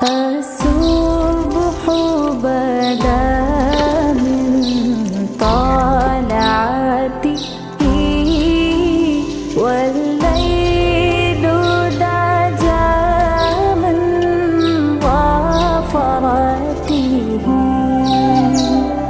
الصبح بدا من طلعته والليل دجى من ظفرته